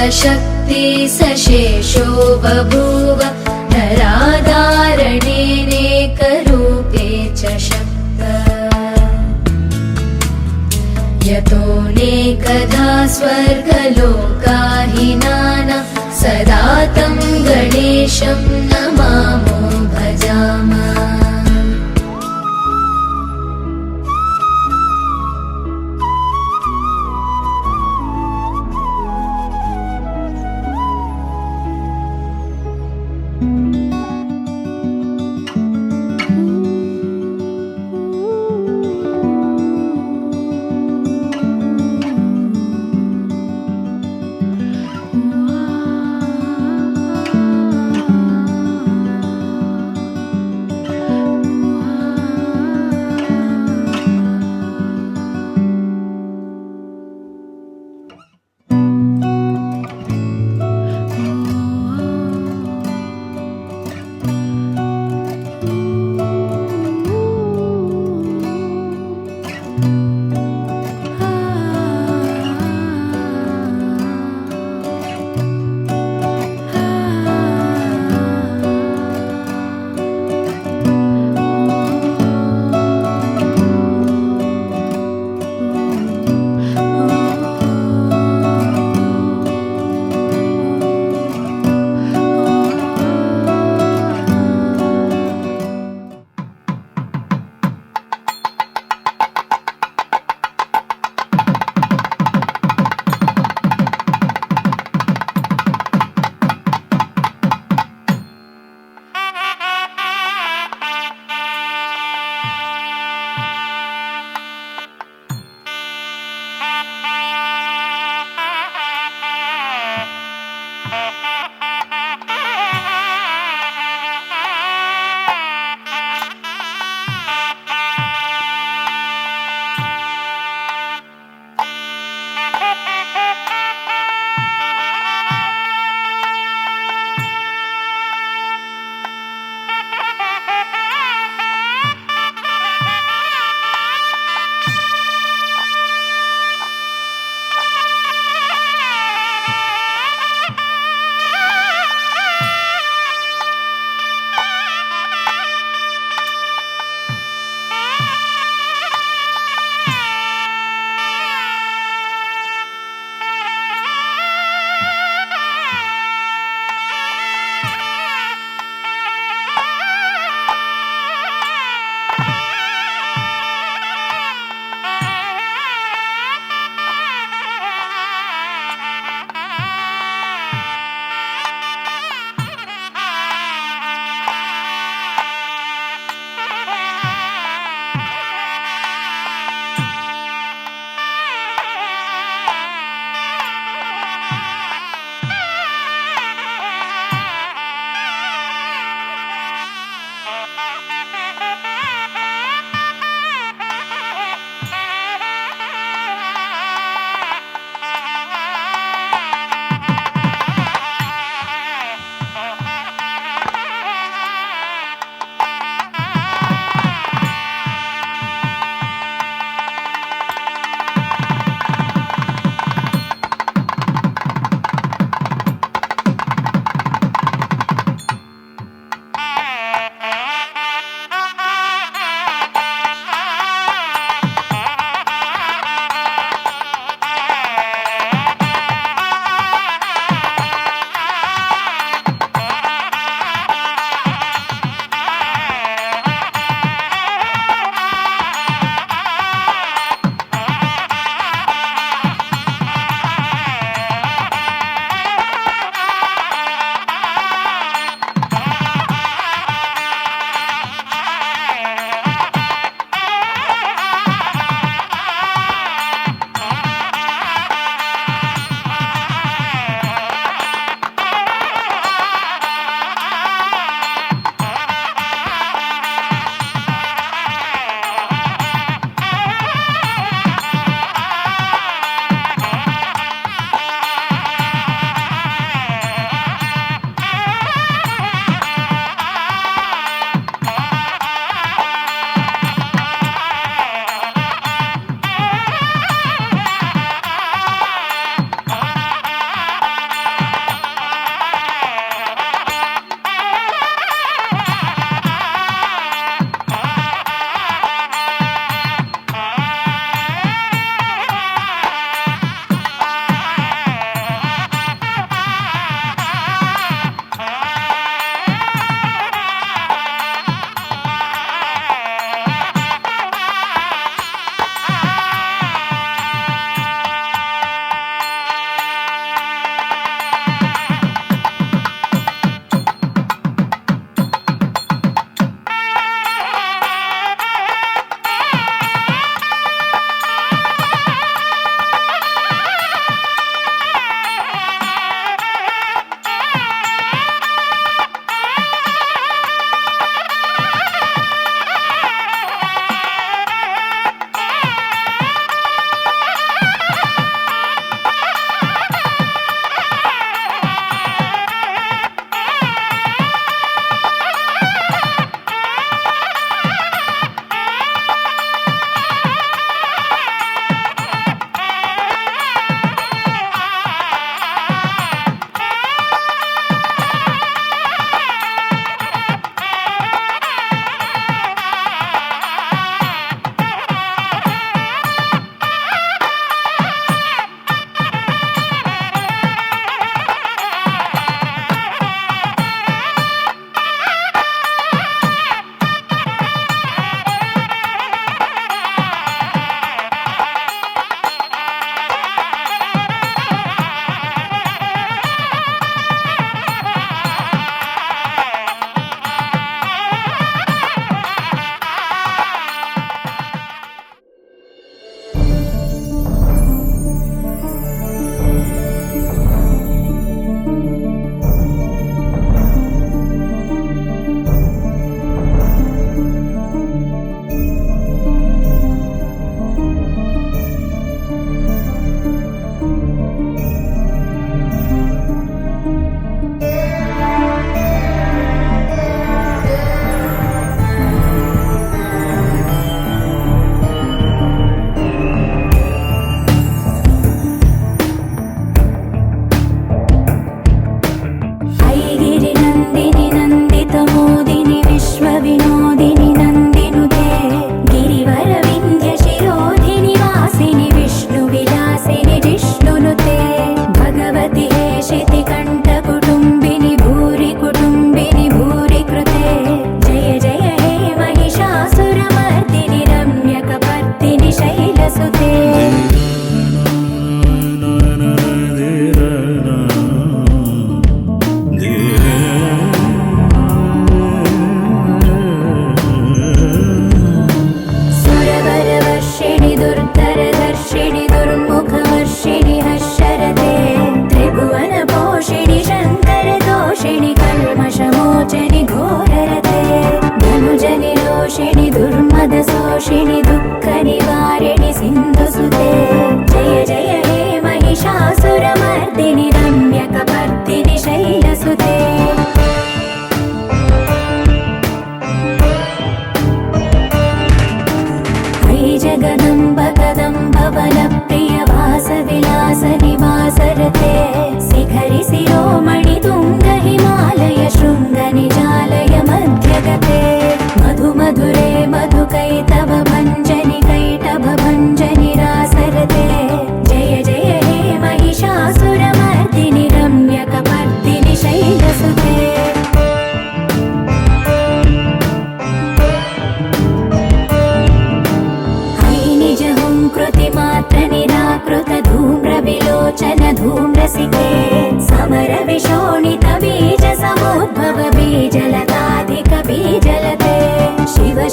शक्ति सशेषो बभूव नराधारणेनेकरूपे च शक्त यतोऽनेकधा स्वर्गलोकाहिनाना सदा तं गणेशं नमामो भजामः।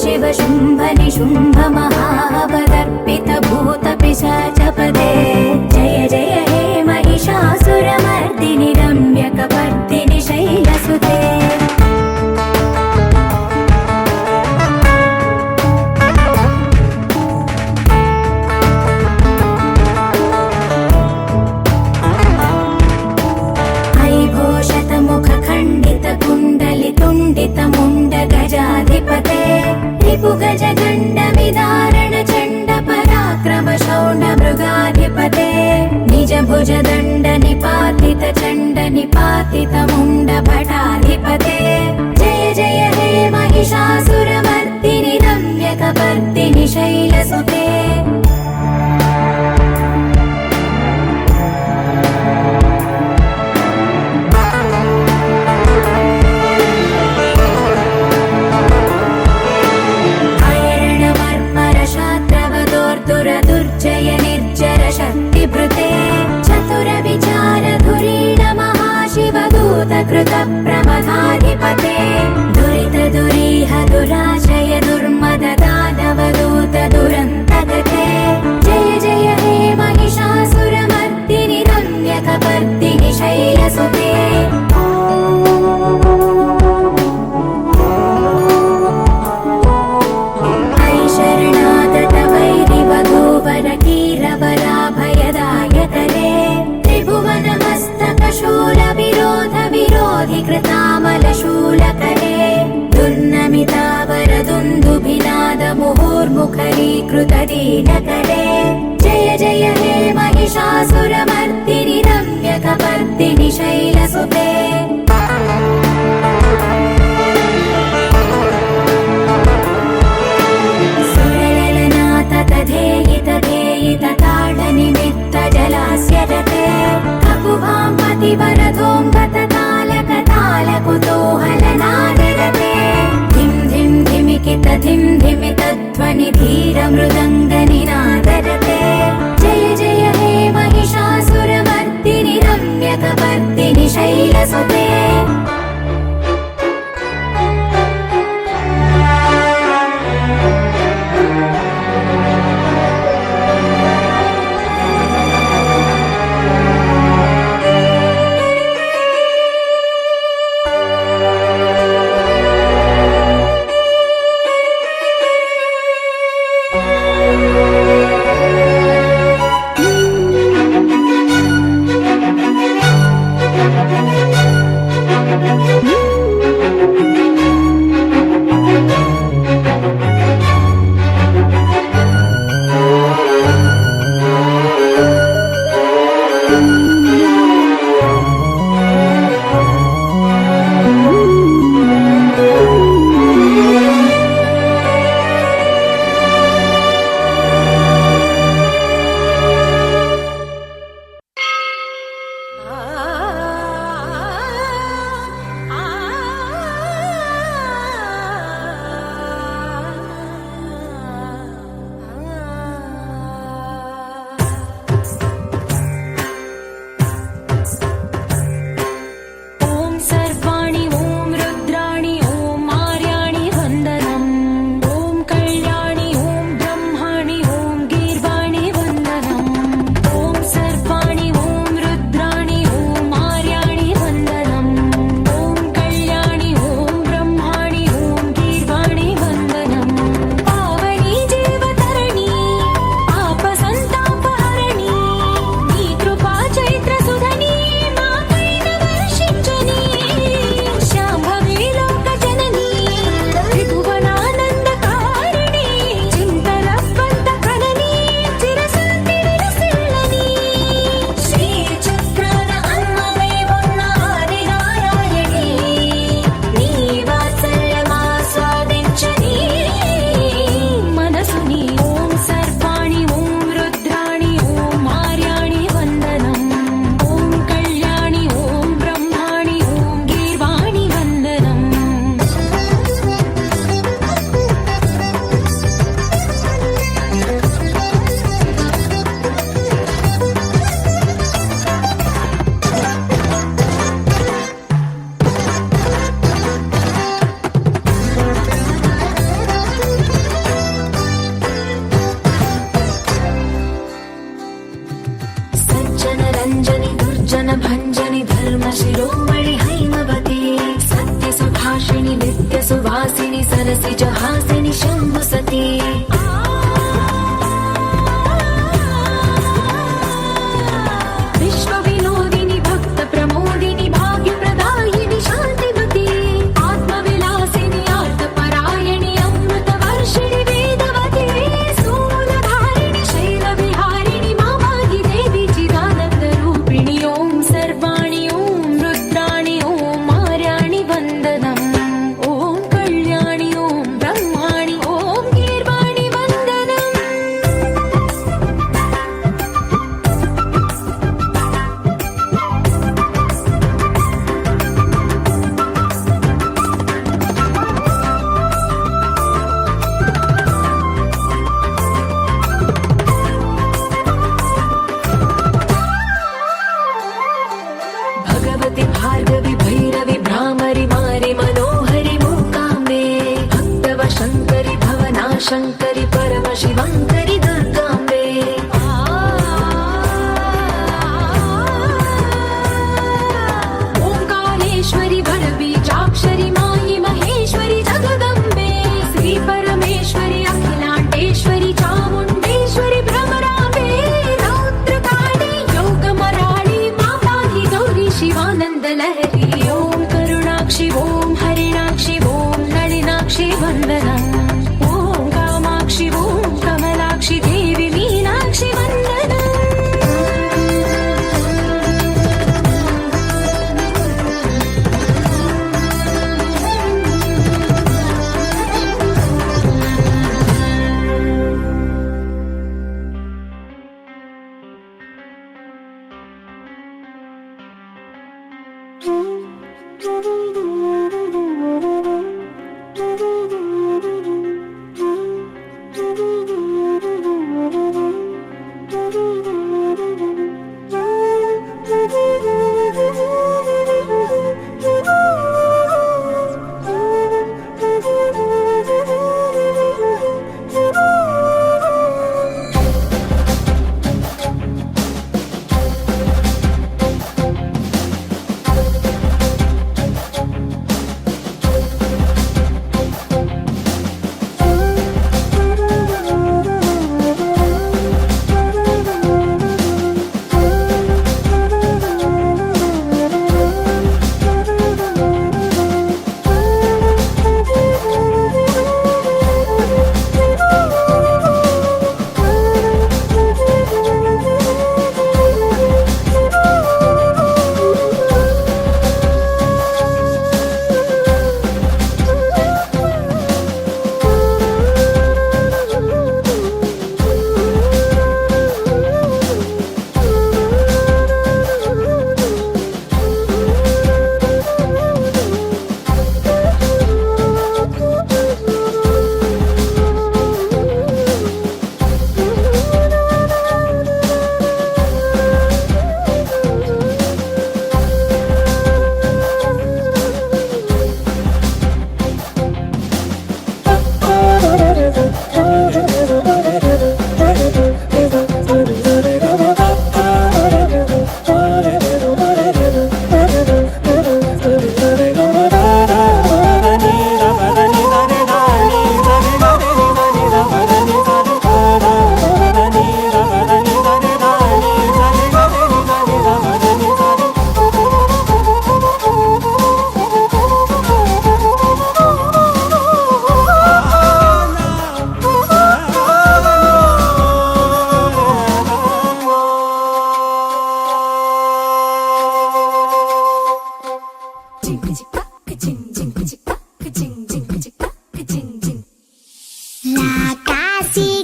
शिव शुम्भ निशुम्भ महावदर्पित भूत पिशाचपदे जय जय हे महिषासुरमर्दिनि रम्यकपर्दिनि शैलसुते मुण्ड गजाधिपते रिपु गज गण्ड विदारण चण्ड पराक्रम शौण्ड मृगाधिपते निज भुज दण्ड निपातित चण्ड निपातित मुण्ड भटाधिपते जय जय हे महिषासुरमर्दिनि रम्यकपर्दिनि शैलसुते दुर्जय निर्जर शक्तिभृते चतुर विचार धुरीण महाशिवदूत कृत प्रमथाधिपते दुरित दुरीह दुराशय दुर्मद दानवदूत दुरन्तगते जय जय हे महिषासुरमर्दिनि रम्यकपर्दिनि शैलसुते कीरवराभयदायकरे त्रिभुवनमस्तकशूल विरोध विरोधि कृतामलशूलकरे दुर्नमितावरदुन्दुभिनाद मुहुर्मुखरीकृत दीनकरे जय जय हे महिषासुरमर्दिनि रम्यकपर्दिनि शैलसुते धेयित जलास्य रते ककुभां पतिवरदोऽम्बत तालक तालकुतूहलनादरते धिं धिं धिमिकित धिं धिमित ध्वनि धीर मृदङ्गनिनादरते जय जय हे महिषासुरमर्दिनि रम्यकपर्दिनि शैलसुते రంజని దుర్జన భంజని ధర్మ శిరోమణి హైమవతి సత్య సుభాషిణి నిత్య సువాసిని సరసి జహాసిని శంభు సతీ విశ్వ వినోదిని భక్త ప్రమోదిని భాగ్య ప్రదాయిని శాంతివతి ఆత్మ విలాసిని ఆర్త పరాయణి అమృత వర్షిణి వేదవతి స్థూలధారిణి శైల విహారిణి మామాగి దేవి చిదానంద రూపిణి ఓం సర్వాణి ఓం రుద్రాణి ఓం ఆర్యాణి వందనం ఓం కళ్యాణి ఓం బ్రహ్మాణి ఓం గీర్వాణి వందనం भगवति भार्गवि भैरवि भ्रामरि मारि मनोहरि मूकाम्बे भक्तव शङ्करि भवना शङ्करि परम शिवङ्करि दुर्गाम्बे ओङ्कारेश्वरि वरबीजाक्षरि मायि महेश्वरि जगदम्बे श्री परमेश्वरि अखिलाण्डेश्वरि चामुण्डेश्वरि भ्रमराम्बे रौद्रकाली योगमराळि माताहि गौरी शिवानन्द लहरी ॐ करुणाक्षि ॐ हरिणाक्षि ॐ नलिनाक्षि वन्दनम् ॐ कामाक्षि ॐ कमलाक्षि देवि मीनाक्षि वन्दनम्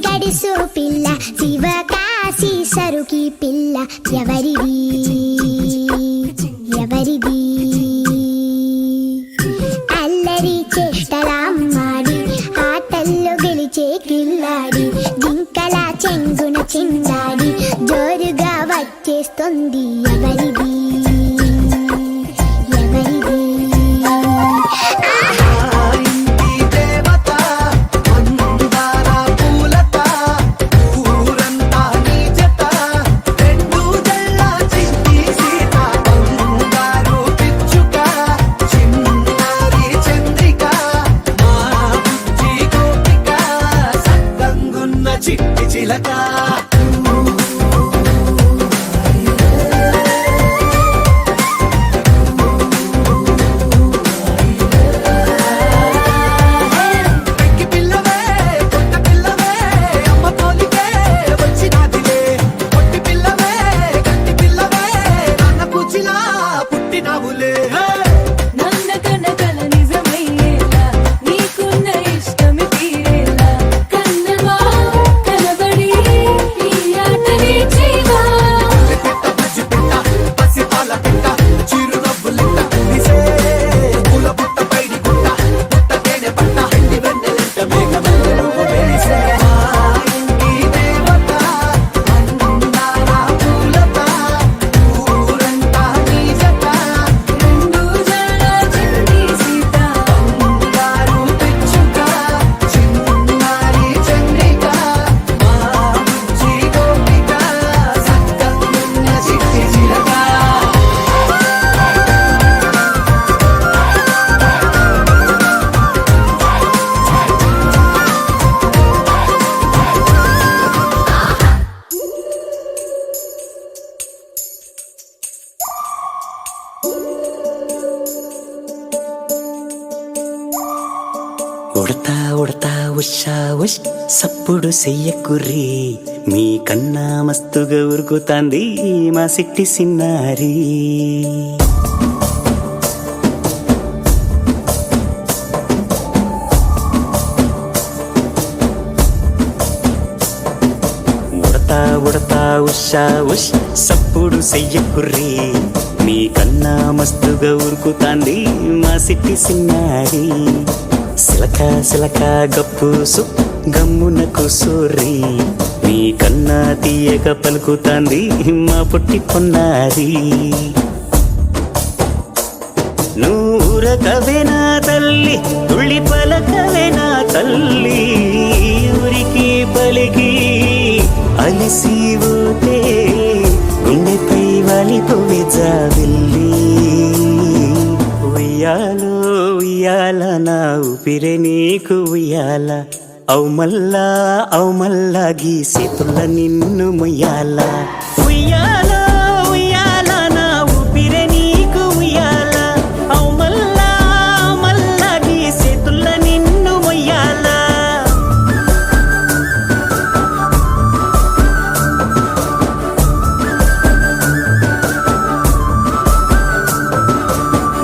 గడిసు పిల్ల శివకాశి సరుకి పిల్ల ఎవరిది ఎవరిది అల్లరి చేష్టలామ్మాడి ఆటల్లో గెలిచే కిల్లాడి జింకల చెంగున చిందాడి జోరుగా వచ్చేస్తుంది ఎవరిది ఎవరిది ఊరంతా నీ జత రెండు జల్ల చింత ఉడతా ఉడతా ఉషా ఉష్ సప్పుడు చెయ్యకుర్రి మీ కన్నా మస్తుగా ఉరుకుతాంది మా సిట్టి సిన్నారి. ఉడతా ఉడతా ఉషా ఉష్ సప్పుడు చెయ్యకుర్రి మీ కన్నా మస్తుగా ఉరుకుతాంది మా సిట్టి సిన్నారి. సిలక సిలక గప్పుసు గమ్మున కూసోర్రి మీ కన్నా తీయక పలుకుతాంది మా పుట్టి పొన్నారి. నూరకవేనా తల్లి తుళ్ళి పలకవేనా తల్లి ఊరికి పలికి అలిసిపోతే గుండెపై వాలిపోవే జాబిల్లి. ఉయ్యాలో ఉయ్యాల నా ఊపిరే నీకు ఉయ్యాల అవు మల్లా గీసేతుల్ల నిన్ను ముయ్యాల. ఉయ్యాలో ఉయ్యాల నా ఊపిరే నీకు ఉయ్యాల అవు మల్లా గీసేతుల్ల నిన్ను ముయ్యాల.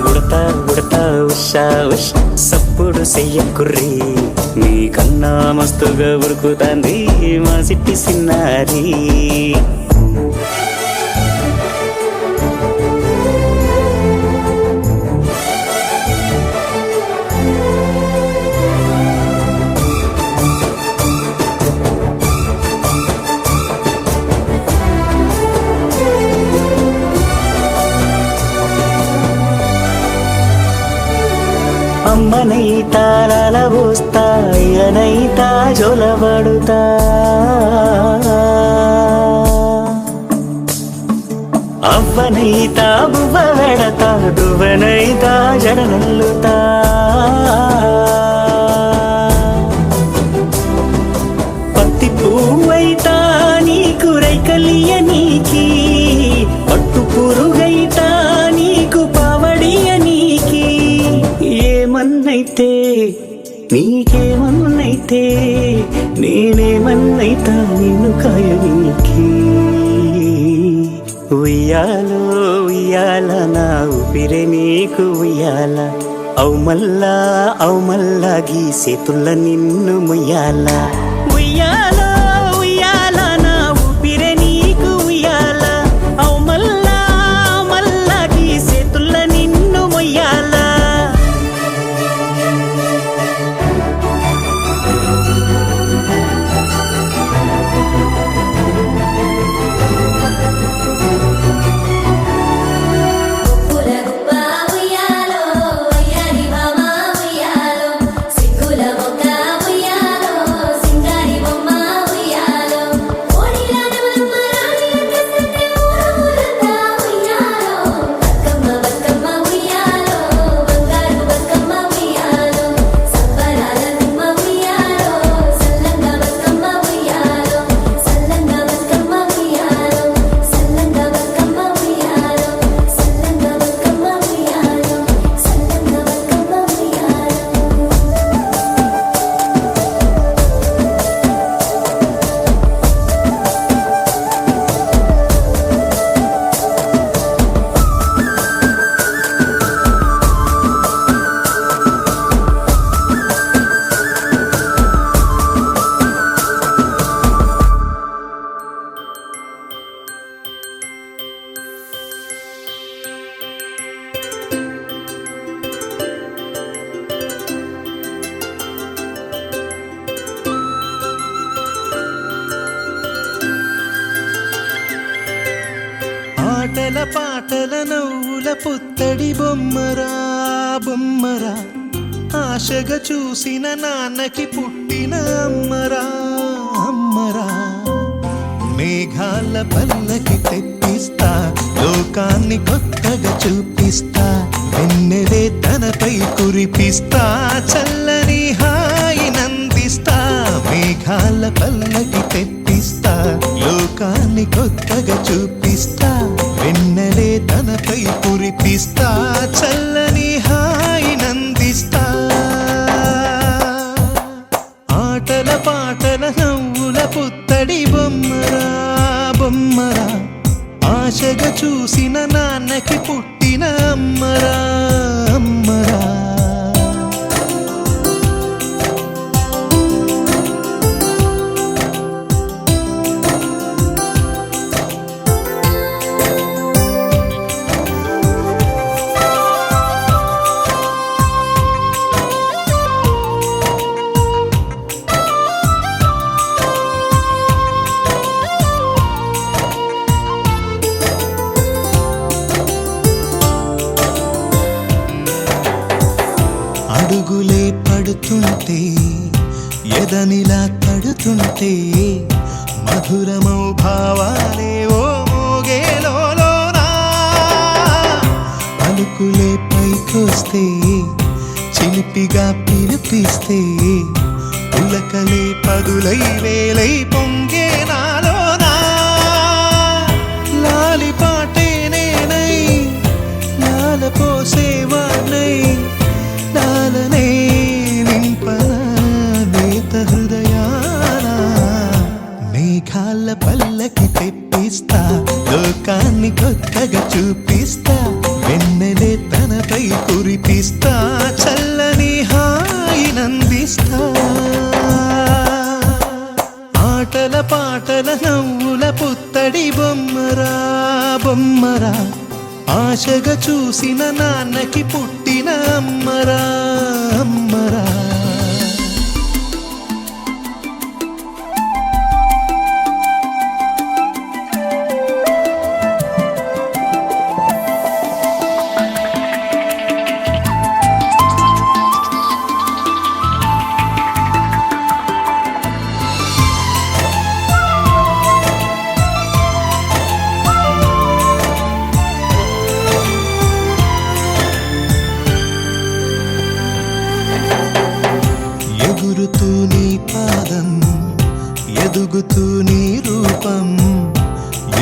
ఉడతా ఉడతా ఉషా ఉష్ సప్పుడు చెయ్యకుర్రి మీ కన్నా మస్తుగా ఉరుకుతాంది మా సిట్టి సిన్నారి. అమ్మనైతా లలబోస్తా అయ్యనైతా జొలబడుతా అవ్వనైతా బువ్వ వెడతా దువ్వనైతా జడనల్లుతా. పత్తి పువ్వైతా నీకు రైకలియ నీకి పట్టు పురుగైతా నీకు పావడియ నీకి. ఏమన్నైతే నీకేమన్నైతే నేనేమన్నైతా నిన్ను కాయనీకి. ఉయ్యాలో ఉయ్యాల నా ఊపిరే నీకు ఉయ్యాల అవు మల్లా గీసేతుల్ల నిన్ను ముయ్యాల. ఉయ్యాలో ఉయ్యాల నా ఊపిరే నీకు ఉయ్యాల అవు మల్లా గీసేతుల్ల నిన్ను ముయ్యాల. ఆటల పాటల నవ్వుల పుత్తడి బొమ్మరా బొమ్మరా ఆశగా చూసిన నాన్నకి పుట్టిన అమ్మరా అమ్మరా. మేఘాల పల్లకి తెప్పిస్తా లోకాన్ని కొత్తగా చూపిస్తా వెన్నెలే తనపై కురిపిస్తా చల్లని హాయినందిస్తా. మేఘాల పల్లకి తెప్పిస్తా లోకాన్ని కొత్తగా చూపిస్తా వెన్నెలే తనపై కురిపిస్తా చల్లని హాయినందిస్తా. ఆశగా చూసిన నాన్నకి పుట్టిన అమ్మరా అమ్మరా. అడుగులే పడుతుంటే ఎదనిలా తడుతుంటే మధురమౌ భావాలే ఓ మోగేలోనా. పలుకులే పైకొస్తే చిలిపిగా పిలిపిస్తే పులకలే పదులై వేలై పొంగే నాలోనా. లాలి పాటే నేనై లాల పోసేవాణ్ణై లాలనే నింపన నేత హృదయాన. మేఘాల పల్లకి తెప్పిస్తా లోకాన్ని కొత్తగా చూపిస్తా. వెన్నెలే తనపై కురిపిస్తా చల్లని హాయినందిస్తా. ఆటల పాటల నవ్వుల పుత్తడి బొమ్మరా బొమ్మరా. ఆశగా చూసిన నాన్నకి పుట్టిన అమ్మరా అమ్మరా. ఎగురుతూ నీ పాదం ఎదుగుతూ నీ రూపం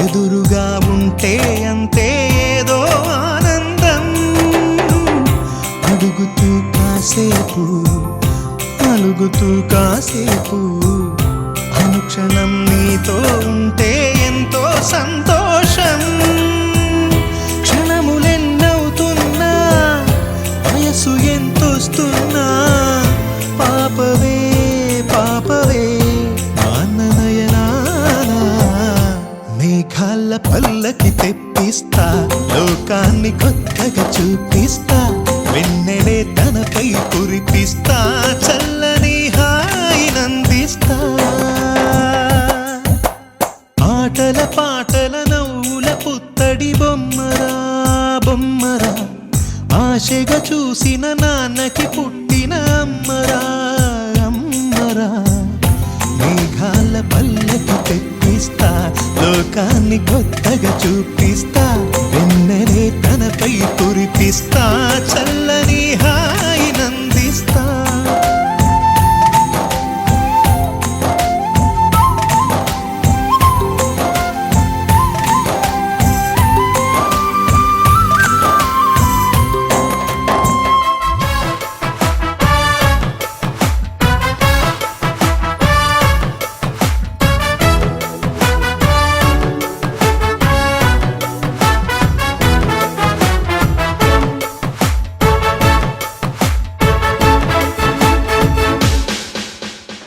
ఎదురుగా ఉంటే అంతే ఏదో ఆనందం. అడుగుతూ కాసేపు అలుగుతూ కాసేపు అనుక్షణం నీతో ఉంటే ఎంతో సంతోషం. క్షణములెన్నవుతున్నా వయసు ఎంతొస్తున్నా పాపవే పాపవే మాననయనానా. మేఘాల పల్లకి తెప్పిస్తా లోకాన్ని కొత్తగా చూపిస్తా. వెన్నెలే తనపై కురిపిస్తా చల్లని హాయినందిస్తా. ఆటల పాటల నవ్వుల పుత్తడి బొమ్మరా బొమ్మరా. ఆశగా చూసిన నాన్నకి పుట్టిన అమ్మరా అమ్మరా. మేఘాల పల్లకి తెప్పిస్తా లోకాన్ని కొత్తగా చూపిస్తా. వెన్నెలే తనపై కురిపిస్తా చల్లని హాయినందిస్తా.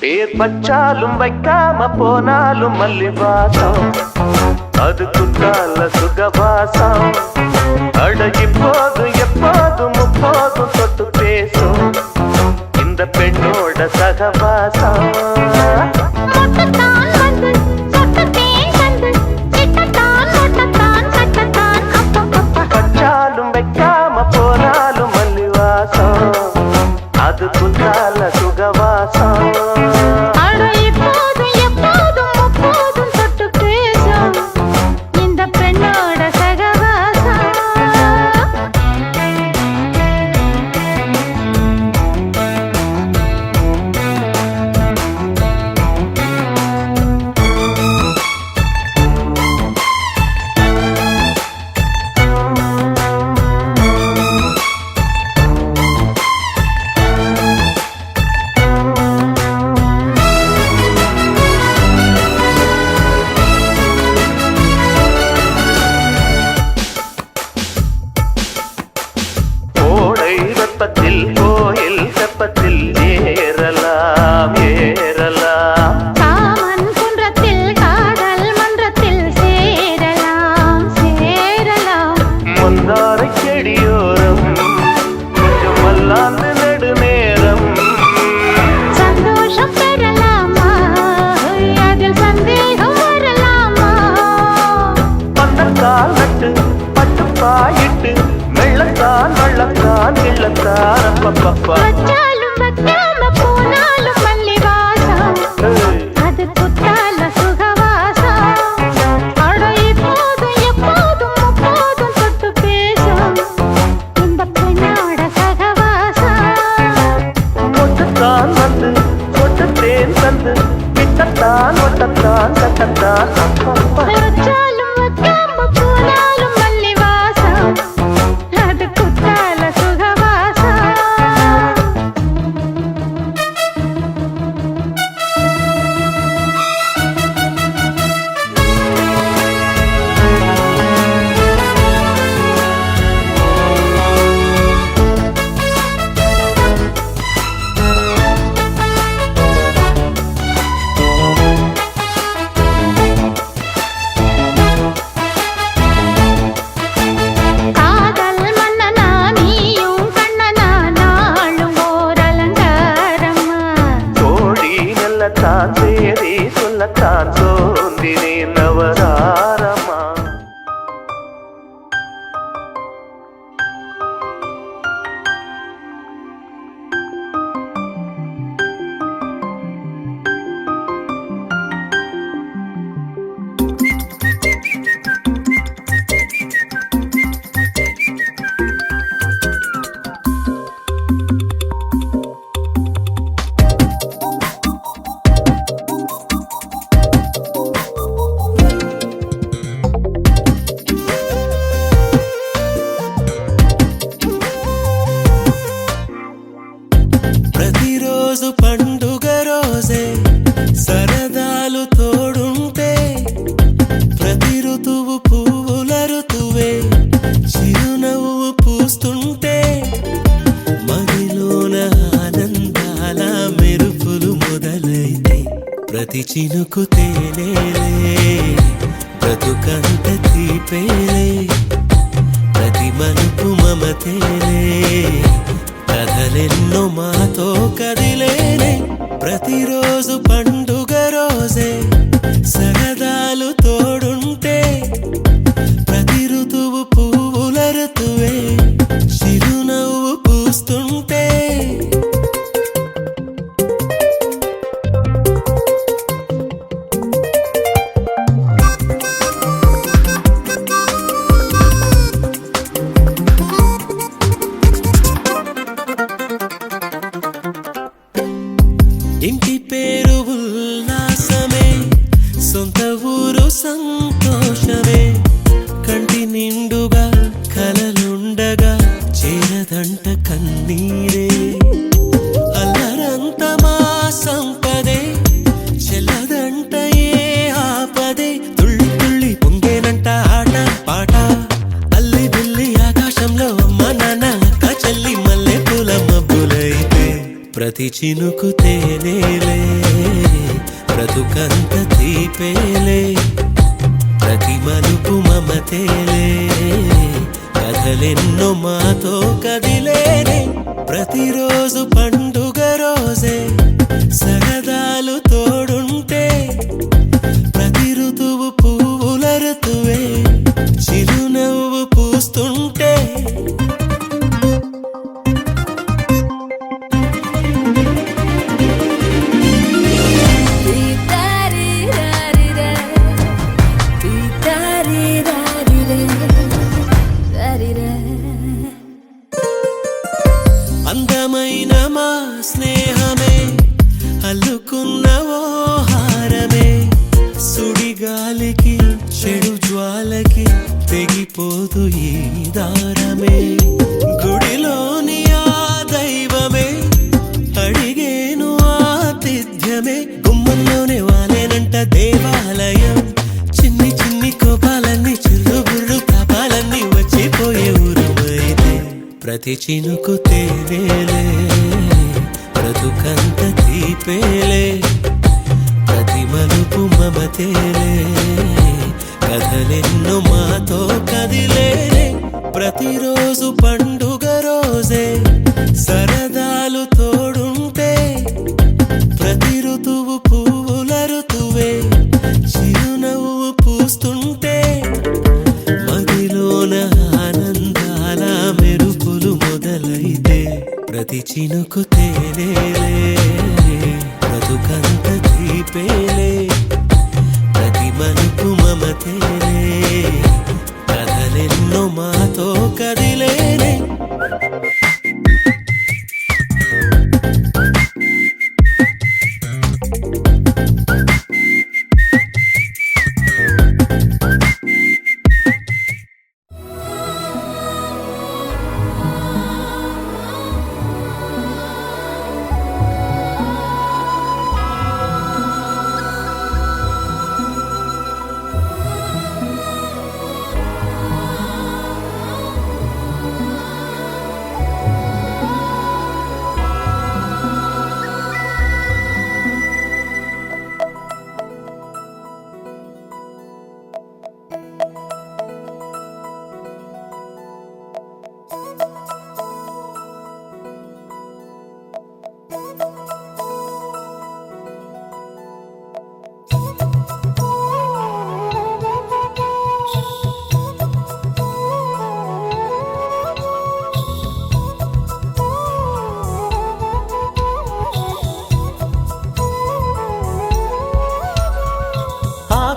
பேர் பச்சாலும் வைக்காம போனாலும் மல்லி வாசம் அது குற்றால சுகவாசம். அடகி போதும் எப்போதும் முப்போதும் தொட்டு பேசும் இந்த பெண்ணோட சகவாசம். பச்சாலும் வைக்காம போனாலும் மல்லி வாசம் அது குற்றால சுகவாசம். వచ్చాలు మధ్యాహ్న పూనాలు మల్లి వాసం అది కుట్టాల సుఖవాసం అడ இப்போது எப்போதும் முப்போதும் தொட்டு பேசும் இந்த பெண்ணோட சகவாசம் ஒட்டுத்தான் வந்து ஒட்டுத்தேன் தந்து விட்டத்தான் ஒட்டத்தான் கட்டத்தான் அப்பப்பா వచ్చాలు మధ్యాహ్న పూనాలు మల్లి వాసం అది కుట్టాల సుఖవాసం காதல் மன்னனா நீயும் கண்ணனா நாளும் ஓர் அலங்காரம்மா தோழி நல்லத்தான் சேரி சொல்லத்தான் சோந்தினே நவராரமா ప్రతిరోజు పండుగ రోజే సరదాలు తోడుంటే ప్రతి ఋతువు పువ్వుల ఋతువే చిరునవ్వు పూస్తుంటే మదిలోన ఆనందాల మెరుపులు మొదలైతే ప్రతి చినుకు తేనేలే బ్రతుకంత తీపేలే ప్రతి మలుపు మమతేలే కథలెన్నో మాతో కదిలేనే ప్రతిరోజు పండుగ రోజే సరదాలు తోడుంటే ప్రతి ఋతువు పువ్వుల ఋతువే చిరునవ్వు పూస్తుంటే ఇంటి పేరు ఉల్లాసమే సొంత ఊరు సంతోషమే కంటి నిండుగా కలలుండగా చేరదంట కన్నీరే అల్లరంత మా సంపదే చెల్లదంట ఏ ఆపదే తుళ్ళి తుళ్ళి పొంగేనంట ఆట పాట అల్లి బిల్లి ఆకాశంలో అమ్మ నాన్న అక్క చెల్లి మల్లె పూల మబ్బులైతే ప్రతి చినుకు తేనేలే బ్రతుకంత తీపేలే ప్రతి మలుపు మమతేలే కథలెన్నో మాతో కదిలేనే ప్రతిరోజు పండుగ రోజే సరదాలు తోడుంటే ప్రతి ఋతువు పువ్వుల ఋతువే చిరునవ్వు పూస్తుంటే అందమైన మా స్నేహమే అల్లుకున్న ఓ హారమే సుడిగాలికి చెడు జ్వాలకి తెగిపోదు ఈ దారమే గుడిలోని ఆ దైవమే అడిగేను ఆతిథ్యమే గుమ్మంలోనే వాలేనంట దేవాలయం చిన్ని చిన్ని కోపాలన్నీ చిల్లు బుర్రు తాపాలన్నీ వచ్చిపోయే ఊరుమైతే ప్రతి చినుకు తేనేలే బ్రతుకంత తీపేలే ప్రతి మలుపు మమతేలే కథలెన్నో మాతో కదిలేనే ప్రతిరోజు పండుగ రోజే సరదాలు తోడుంటే ప్రతి ఋతువు పువ్వుల ఋతువే చిరునవ్వు పూస్తుంటే మదిలోన ఆనందాల మెరుపులు మొదలైతే ప్రతి చినుకు తేలేలే బ్రతుకంత తీపేలే ప్రతి మలుపు మమతేలే కథలెన్నో మాతో కదిలేలే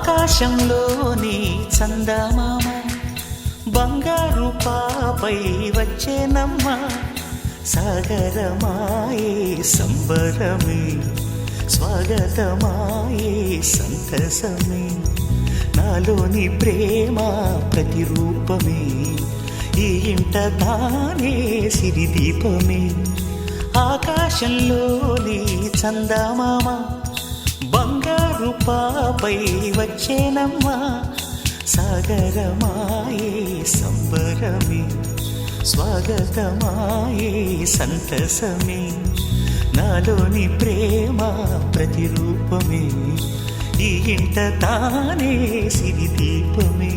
ఆకాశంలోని చందమామ బంగారు పాపై వచ్చేనమ్మ సాగరమాయే సంబరమే స్వాగతమాయే సంతసమే నాలోని ప్రేమ ప్రతిరూపమే ఈ ఇంట తానే సిరిదీపమే ఆకాశంలోని చందమామ బంగారు పాపై వచ్చేనమ్మా సాగరమాయే సంబరమే స్వాగతమాయే సంతసమే నాలోని ప్రేమ ప్రతిరూపమే ఈ ఇంట తానే సిరిదీపమే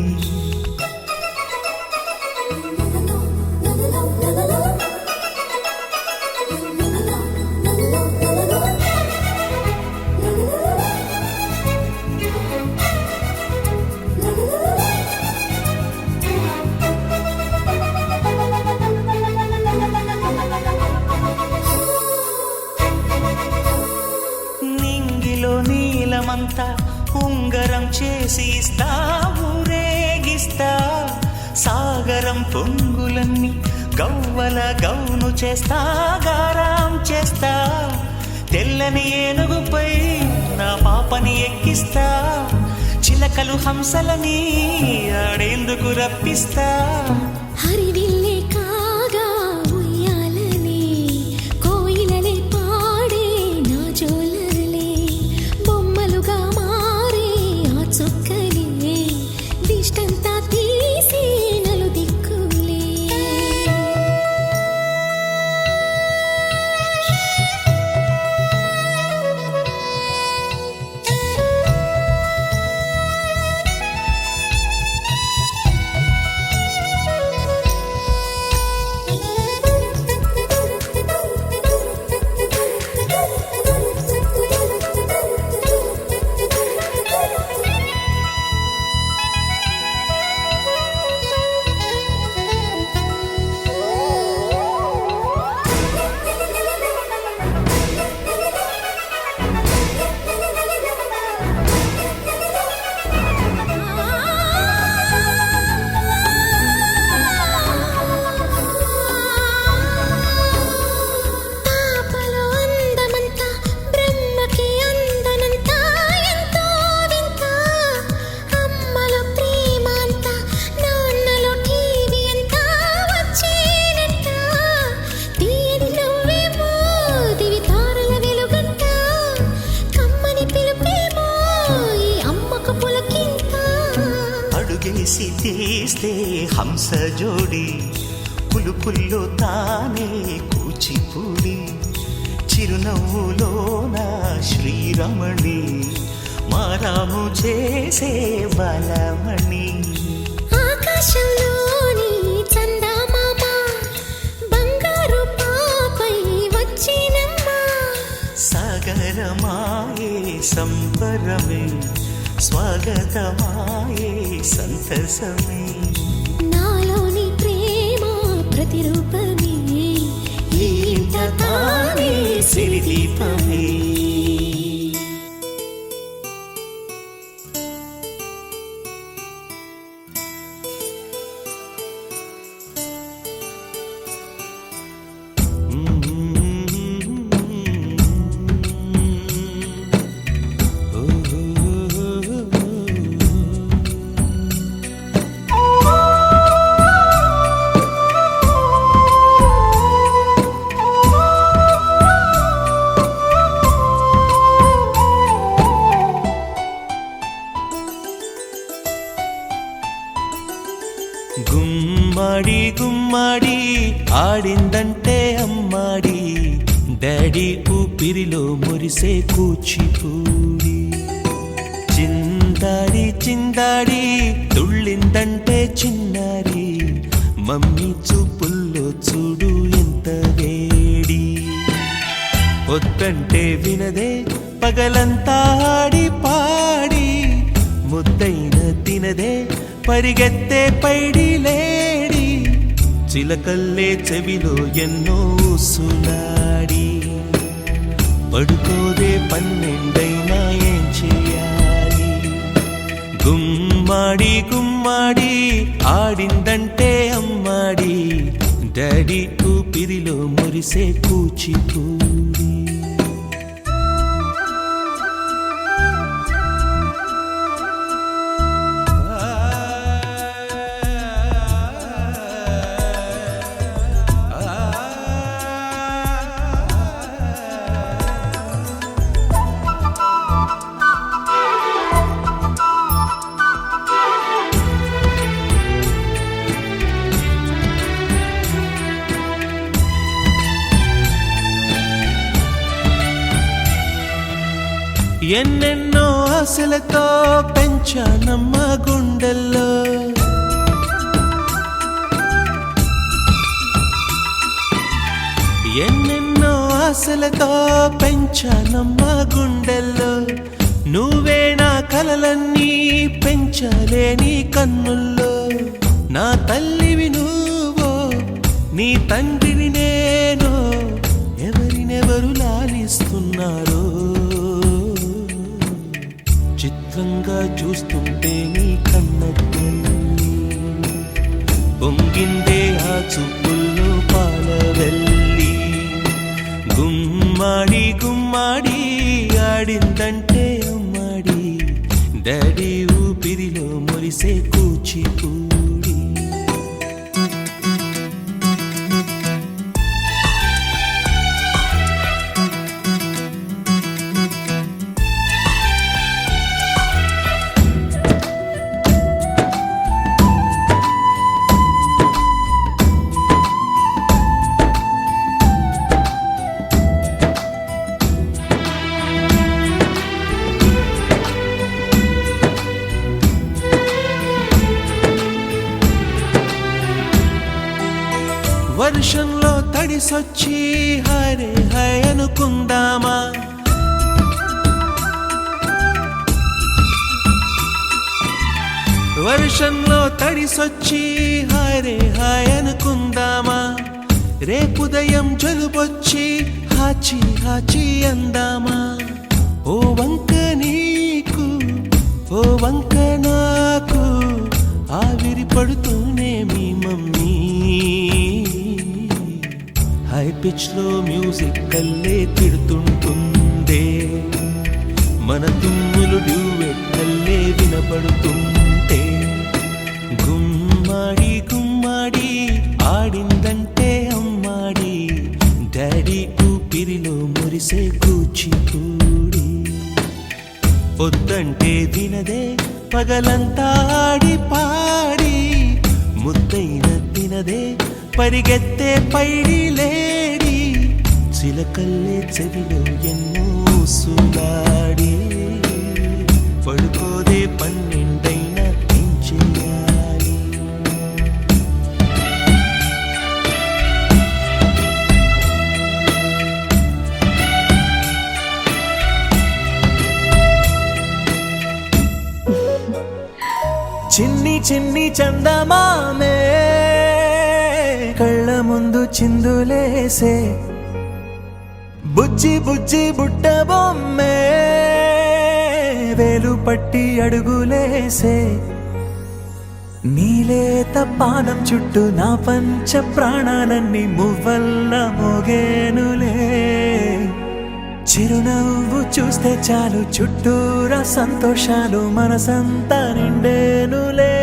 నీలమంతా ఉంగరం చేసి ఇస్తా ఊరేగిస్తా సాగరం పొంగులన్నీ గవ్వల గౌను చేస్తా గారాం చేస్తా తెల్లని ఏనుగుపై నా పాపని ఎక్కిస్తా చిలకలు హంసలని ఆడేందుకు రప్పిస్తా హరివిల్లే కాగా ఉయ్యాలనే కోయిలలే పాడే నా జోలలే బొమ్మలుగా మారే ఆ చొక్కలే దిష్టంతా తీసి నలు దిక్కులే అడుగేసి తీస్తే హంస జోడి పులుపుల్లో తానే కూచిపూడి చిరునవ్వులోన శ్రీరమణి మారాము చేసే బలమణి ఆకాశంలోని చందమామ బంగారు పాపై వచ్చినమ్మా సాగరమాయే సంబరమే స్వాగతమాయే సంతసమే నాలోని ప్రేమ ప్రతిరూపమే ఈ ఇంత నీ సిరి దీపమే గుమ్మడి గుమ్మడి ఆడిందంటే అమ్మాడి డాడీ ఊపిరిలో మురిసే కూచిపూడి చిందాడి చిందాడి తుళ్ళిందంటే చిన్నారి మమ్మీ చూపుల్లో చూడు ఎంత వేడి వద్దంటే వినదే పగలంతా ఆడి పాడి ముద్దైన తినదే పరిగెత్తే పైడి లేడి చిలకల్లే చెవిలో ఎన్నో సులాడి పడుకోదే పన్నెండైనా ఏం చేయాలి గుమ్మాడి గుమ్మాడి ఆడిందంటే అమ్మాడి డాడీ ఊపిరిలో మురిసే కూచిపూడి ఎన్నెన్నో ఆశలతో పెంచానమ్మ గుండెల్లో ఎన్నెన్నో ఆశలతో పెంచానమ్మ గుండెల్లో నువ్వే నా కలలన్నీ పెంచలేని కన్నుల్లో నా తల్లివి నువ్వో నీ తండ్రిని నేను ఎవరినెవరు లాలిస్తున్నారో చిత్రంగా చూస్తుంటే నీ కన్నెల్లి పొంగిందే ఆ చూపుల్లో పాలవెల్లి గుమ్మాడి గుమ్మాడి ఆడిందంటే అమ్మాడి డాడీ ఊపిరిలో మురిసే కూచిపూడి వర్షంలో తడిసొచ్చి హరే హై అనుకుందామా వర్షంలో తడిసొచ్చి హరే హై అనుకుందామా రేపుదయం జలుబొచ్చి హాచి హాచి అందామా ఓ వంక నీకు ఓ వంక నాకు ఆవిరి పడుతూనే మీ మమ్మీ హై పిచ్ లో మ్యూజిక్ కల్లే తిడుతుంటుందే మన తుమ్ములు డ్యూయెట్ కల్లే వినపడుతుంటే గుమ్మాడి గుమ్మాడి ఆడిందంటే అమ్మాడి డాడీ ఊపిరిలో మురిసే కూచిపూడి వద్దంటే వినదే పగలంతా ఆడి పాడి ముద్దైన తినదే పరిగెత్తే పైడి లేడి చిలకల్లే చెవిలో ఎన్నో సులాడి పడుకోదే పన్నెండైనా ఏం చేయాలి చిన్ని చిన్ని చందమామే కళ్ళ ముందు చిందులేసే బుజ్జి బుజ్జి బుట్ట బొమ్మే వేలు పట్టి అడుగులేసే నీలేత పానం చుట్టూ నా పంచ ప్రాణాలన్నీ మువ్వల్ల మోగేనులే చిరునవ్వు చూస్తే చాలు చుట్టూరా సంతోషాలు మనసంతా నిండేనులే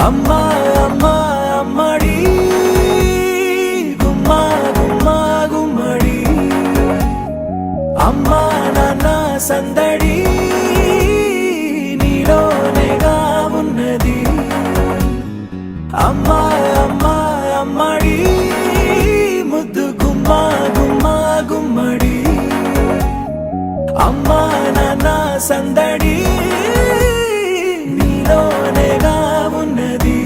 అమ్మా అమ్మా అమ్మడి గుమ్మా గుమ్మా గుమ్మడి అమ్మా నాన్న సందడి నీలోనేగా ఉన్నది అమ్మా అమ్మా అమ్మడి ముద్దు గుమ్మా గుమ్మా గుమ్మడి అమ్మా నాన్న సందడి నీలోనేగా ఉన్నది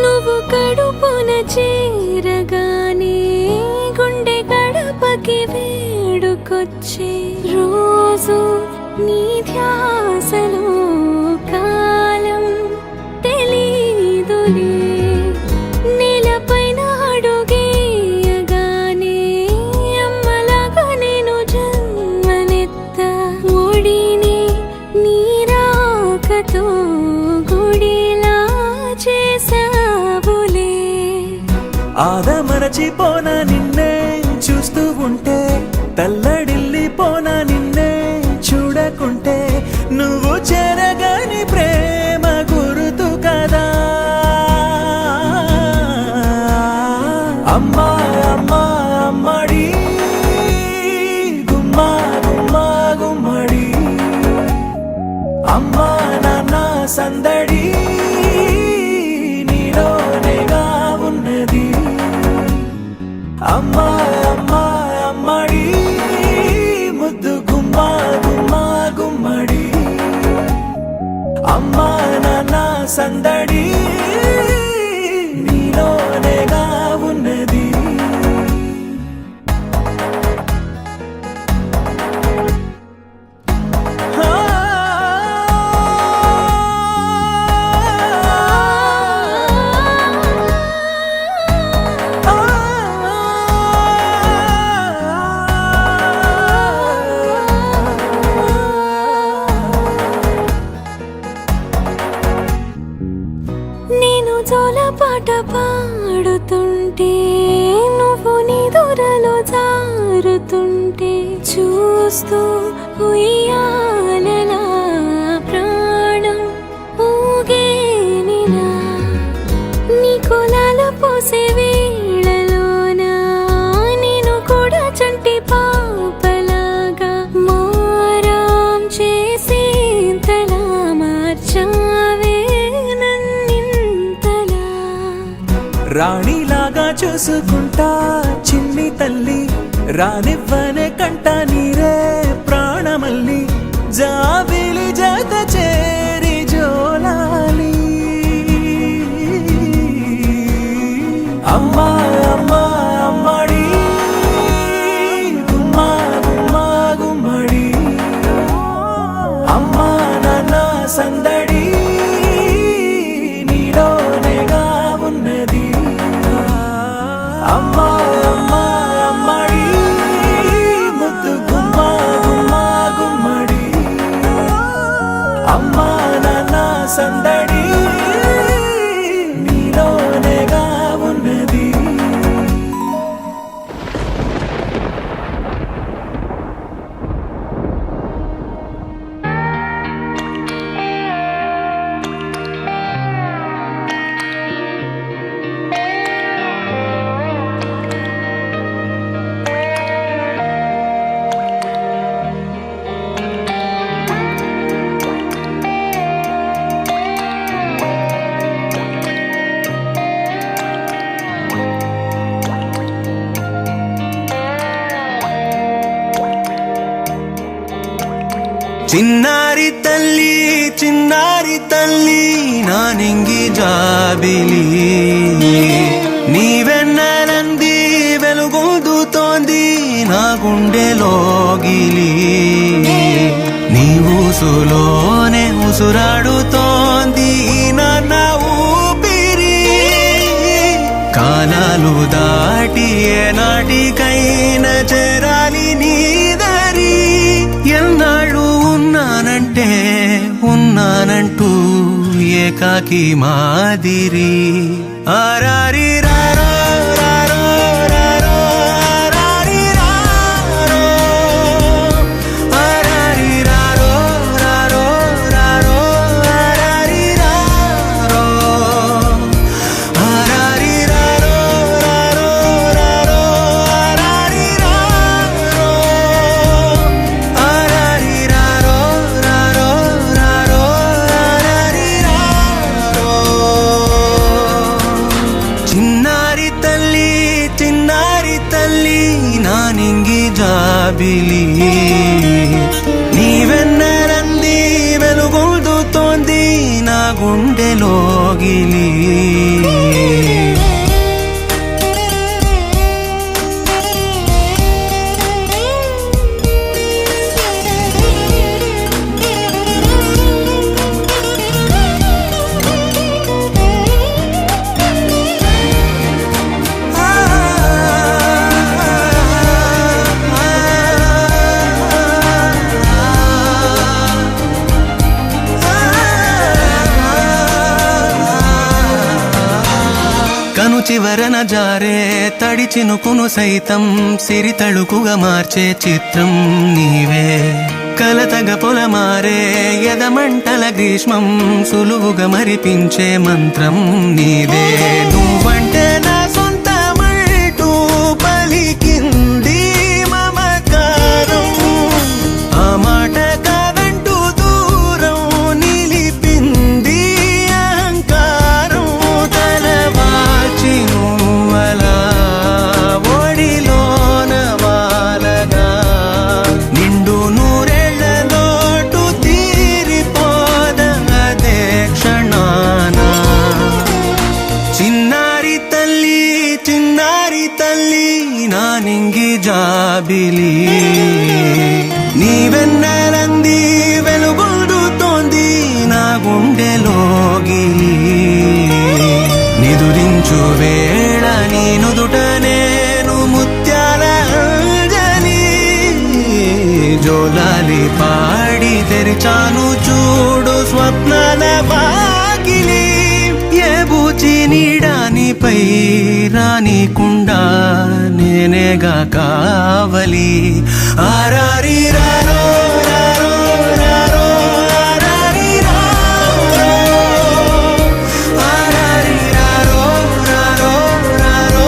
నువ్వు కడుపున చేరగానే గుండె గడపకి వేడుకొచ్చే రోజు నీ ధ్యాసలో కాలం తెలీదులే నేలపైన అడుగేయగానే అమ్మలాగా నేను జన్మనెత్త ఒడిని నీరాకతో గుడిలా చేసావులే ఆదమరచిపోనా నిన్నే చూస్తూ ఉంటే తల్లడిల్లిపోనా నిన్నే చూడకుంటే నువ్వు చెరగని ప్రేమ గుర్తు కదా అమ్మా అమ్మా అమ్మడి గుమ్మా గుమ్మా గుమ్మడి అమ్మా నాన్న సందడి నీలోనేగా ఉన్నది అమ్మా అమ్మా అమ్మడి ముద్దు గుమ్మా గుమ్మా గుమ్మడి అమ్మా నాన్న సందడి నీలోనేగా ఉన్నది నేను జోలపాట పాడుతుంటే నువ్వు నిదురలో జారుతుంటే చూస్తూ ఉయ్యాలలా ప్రాణం ఊగేనిలా నీ కులాల పోసే వేళలోన నేను కూడా చంటి పాపలాగా మారాం చేసేంతలా మార్చావే నన్నింతలా రాణిలాగా చూసుకుంటా చిన్ని తల్లి రానివ్వనే కంట నీరే ప్రాణమల్లి జాబిలి జత చేరి జోలాలి అమ్మా అమ్మా అమ్మడి గుమ్మా గుమ్మా గుమ్మడి అమ్మా నాన్న సందడి నీలోనేగా ఉన్నది అమ్మా అమ్మా అమ్మడి ముద్దు గుమ్మా చిన్నారి తల్లి నానింగి జాబిలి నీవెన్నెలంది వెలుగొందుతోంది నా గుండెలోగిలి నీ ఊసులోనే ఉసురాడుతోంది నాన్న ఊపిరి కాలాలు దాటి ఏనాటికైనా చేరాలి నీ దరి ఎన్నాళ్ళు ఉన్నానంటూ ఏకాకి మాదిరి ఆరారి రారో రారో రారో ఆరారి రారో ఆరారి రారో రారో రారో ఆరారి రారో ఆరారి రారో రారో రారో ఆరారి రారో ఆరారి రారో రారో రారో ఆరారి రారో చిన్నారి తల్లి నానింగి జాబిలి నీవెన్నరంది వెలుగొందుతోంది నా గుండెలోగిలి కను చివరన జారే తడి చినుకును సైతం సిరి తళుకుగా మార్చే చిత్రం నీవే కలతగ పొలమారే ఎదమంటల గ్రీష్మం సులువుగా మరిపించే మంత్రం నీదే నువ్వంటే నా సొంతమంటూ పలికింది మమకారం ఆ మాట కాదంటూ దూరం నిలిపింది అహంకారం తలవాచి నువ్వలా ఒడిలోన వాలగా నిండు నూరేళ్ల లోటు తీరిపోదదే క్షణాన చిన్నారి తల్లి నానింగి జాబిలి నీవెన్నెలంది వెలుగొందుతోంది నా గుండెలోగిలి నిదురించు వేళ నీ నుదుట నేను ముత్యాల అంజలి జోలాలి పాడి తెరిచాను చూడు స్వప్నాల వాకిలి ఏ బూచి నీడానిపై రానికుండా నేనేగా కావలి ఆరారి రారో రారో రారో ఆరారి రారో ఆరారి రారో రారో రారో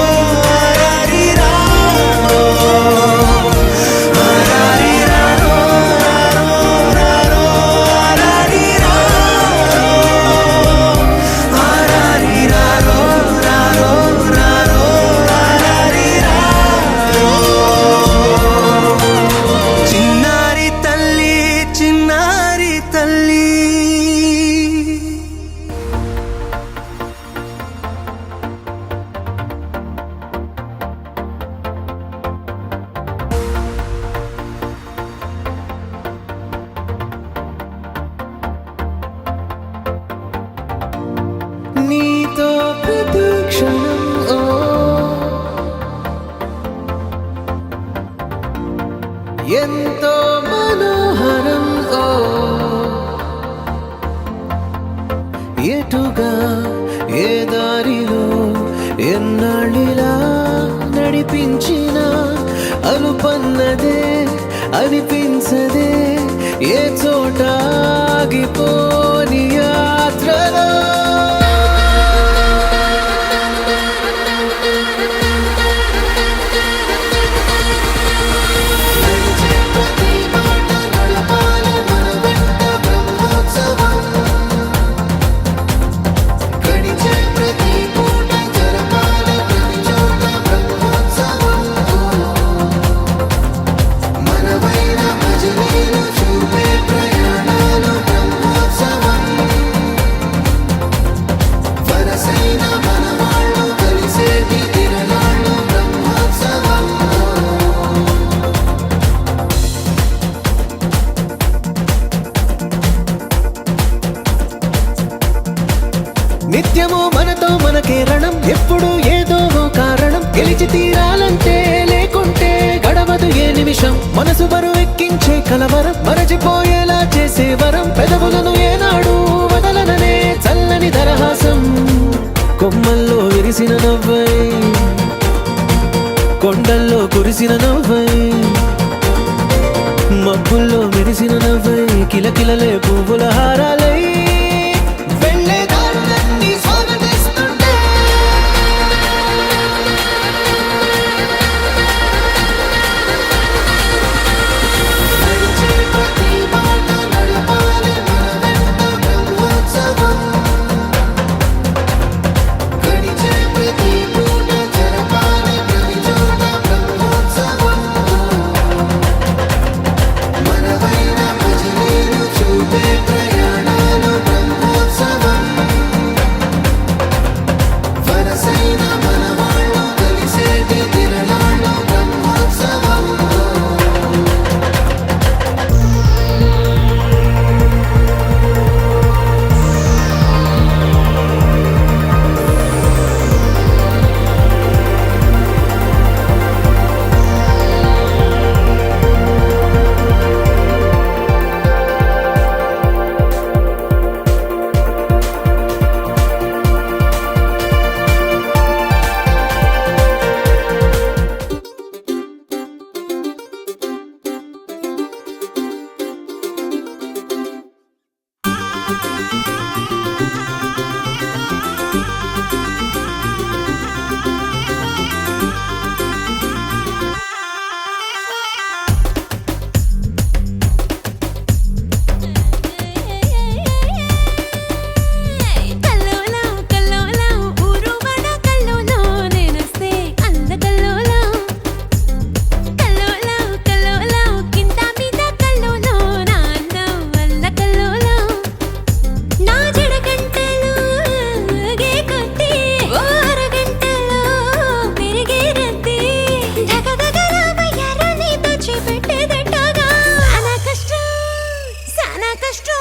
ఆరారి రారో ఆరారి రారో రారో రారో ఆరారి రారో ఆరారి రారో రారో రారో ఆరారి రారో చిన్నారి తల్లి నీతో ప్రతి క్షణం ఎంతో మనోహరం ఎటుగా ఏ దారిలో ఎన్నాళ్ళిలా నడిపించిన అలుపన్నదే అనిపించదే ఏ చోట ఆగిపోని యాత్రలో మనవైన భజనీలు చూపే ప్రయాణం ఎప్పుడు ఏదో ఓ కారణం గెలిచి తీరాలంటే లేకుంటే గడవదు ఏ నిమిషం మనసు బరువెక్కించే కలవరం మరచిపోయేలా చేసే వరం పెదవులను ఏనాడు వదలననే చల్లని దరహాసం కొమ్మల్లో విరిసిన నవ్వై కొండల్లో కురిసిన నవ్వై మబ్బుల్లో మెరిసిన నవ్వై కిలకిలలే పువ్వుల హారాలై వెళ్ళే దారులన్నీ స్వాగతిస్తుంటే నడిచే ప్రతి మాట నడపాలి మన వెంట బ్రహ్మోత్సవం గడిచే ప్రతి పూట జరపాలి ప్రతి చోట బ్రహ్మోత్సవం మనవైన భజనీలు చూపే ప్రయాణాలు బ్రహ్మోత్సవం వరసైన మనవాళ్ళు కలిసేటి తిరణాలు బ్రహ్మోత్సవం కల్లోలం కల్లోలం ఊరు వాడ కల్లోలం నేనొస్తే అంద కల్లోలం కల్లోలం కల్లోలం కింద మీద కల్లోలం నా అందం వల్ల కల్లోలం నా జడగంటలు గే కొట్టి ఓ అరగంటలో పెరిగే రద్దీ ధగధగరామయ్యారు నీతో చేపెట్టేదట్టగా సానా కష్టం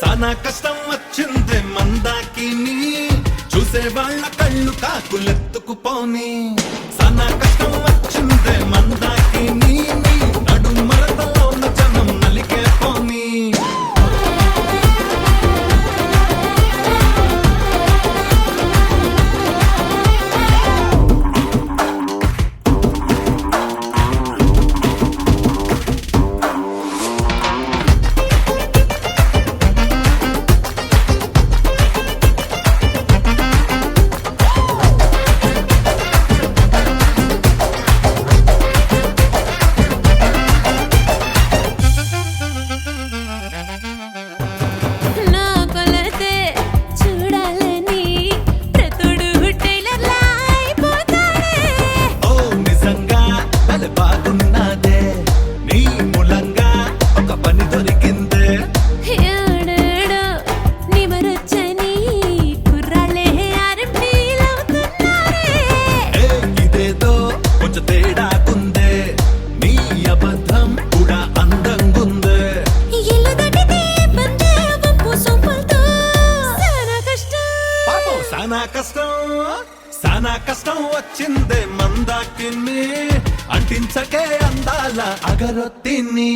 సానా కష్టం వచ్చింది మందాకిని చూసే వాళ్ళ కళ్ళు కాకులెత్తుకుపోని సానా కష్టం వచ్చింది మందాకిని నడు మరతలో ఉన్న జనం నలిగే పోని నా కొలతే చూడాలని ప్రతుడు టైలర్లా అయిపోతాడే ఓ నిజంగా భలే బాగున్నదే నీ మూలంగా ఒక పని దొరికిందే ఏడేడో నిమరొచ్చని కుర్రాళ్ళే ఆర్ఎంపీలవుతున్నారే ఏ ఇదేదో కొంచెం తేడాకుందే నీ అబద్ధం కూడా అందంగుందే ఇల్లు దాటితే బందే వంపు సొంపులతో సానా కష్టం పాపం సానా కష్టం వచ్చిందే మందాకిని అంటించకే అందాల అగరొత్తిని